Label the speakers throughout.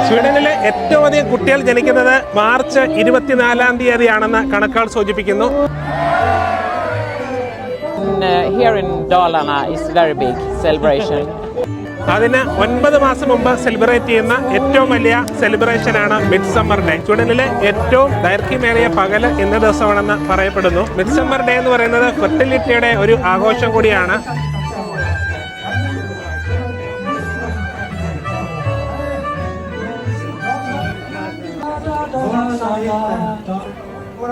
Speaker 1: സ്വീഡനിലെ ഏറ്റവും അധികം കുട്ടികൾ ജനിക്കുന്നത് മാർച്ച് 24-ാം തീയതിയാണെന്ന് കണക്കുകൾ സൂചിപ്പിക്കുന്നു.
Speaker 2: Here in Dalarna is very big celebration.
Speaker 1: അതിന് 9 മാസം മുമ്പ് സെലിബ്രേറ്റ് ചെയ്യുന്ന ഏറ്റവും വലിയ സെലിബ്രേഷനാണ് മിഡ്സമ്മർ ഡേ. സ്വീഡനിലെ ഏറ്റവും ദൈർഘ്യമേറിയ പകല് ഇന്ന ദിവസമാണെന്ന് പറയപ്പെടുന്നു. മിഡ്സമ്മർ ഡേ എന്ന് പറയുന്നത് ഫെർട്ടിലിറ്റിയുടെ ഒരു ആഘോഷം കൂടിയാണ്.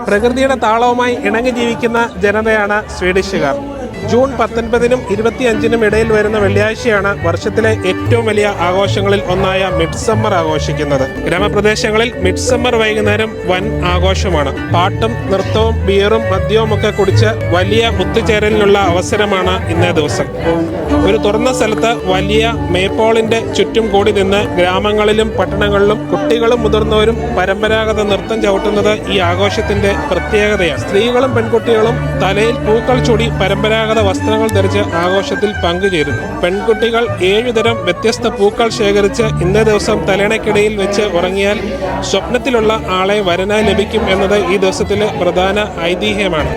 Speaker 1: പ്രകൃതിയുടെ താളവുമായി ഇണങ്ങി ജീവിക്കുന്ന ജനതയാണ് സ്വീഡിഷുകാർ. ജൂൺ 19-നും 25-നും ഇടയിൽ വരുന്ന വെള്ളിയാഴ്ചയാണ് വർഷത്തിലെ ഏറ്റവും വലിയ ആഘോഷങ്ങളിൽ ഒന്നായ മിഡ്സമ്മർ ആഘോഷിക്കുന്നത്. ഗ്രാമപ്രദേശങ്ങളിൽ മിഡ്സമ്മർ വൈകുന്നേരം വൻ ആഘോഷമാണ്. പാട്ടും നൃത്തവും ബിയറും മദ്യവും ഒക്കെ കുടിച്ച് വലിയ ഒത്തുചേരലിനുള്ള അവസരമാണ് ഇന്നേ ദിവസം. ഒരു തുറന്ന സ്ഥലത്ത് വലിയ മേപ്പോളിന്റെ ചുറ്റും കൂടി നിന്ന് ഗ്രാമങ്ങളിലും പട്ടണങ്ങളിലും കുട്ടികളും മുതിർന്നവരും പരമ്പരാഗത നൃത്തം ചവിട്ടുന്നത് ഈ ആഘോഷത്തിന്റെ പ്രത്യേകതയാണ്. സ്ത്രീകളും പെൺകുട്ടികളും തലയിൽ പൂക്കൾ ചൂടി പരമ്പരാഗത വസ്ത്രങ്ങൾ ധരിച്ച് ആഘോഷത്തിൽ പങ്കുചേരുന്നു. പെൺകുട്ടികൾ 7 തരം വ്യത്യസ്ത പൂക്കൾ ശേഖരിച്ച് ഇന്നേ ദിവസം തലയിണക്കിടയിൽ വെച്ച് ഉറങ്ങിയാൽ സ്വപ്നത്തിലുള്ള ആളെ വരനായി ലഭിക്കും എന്നത് ഈ ദിവസത്തിലെ പ്രധാന ഐതിഹ്യമാണ്.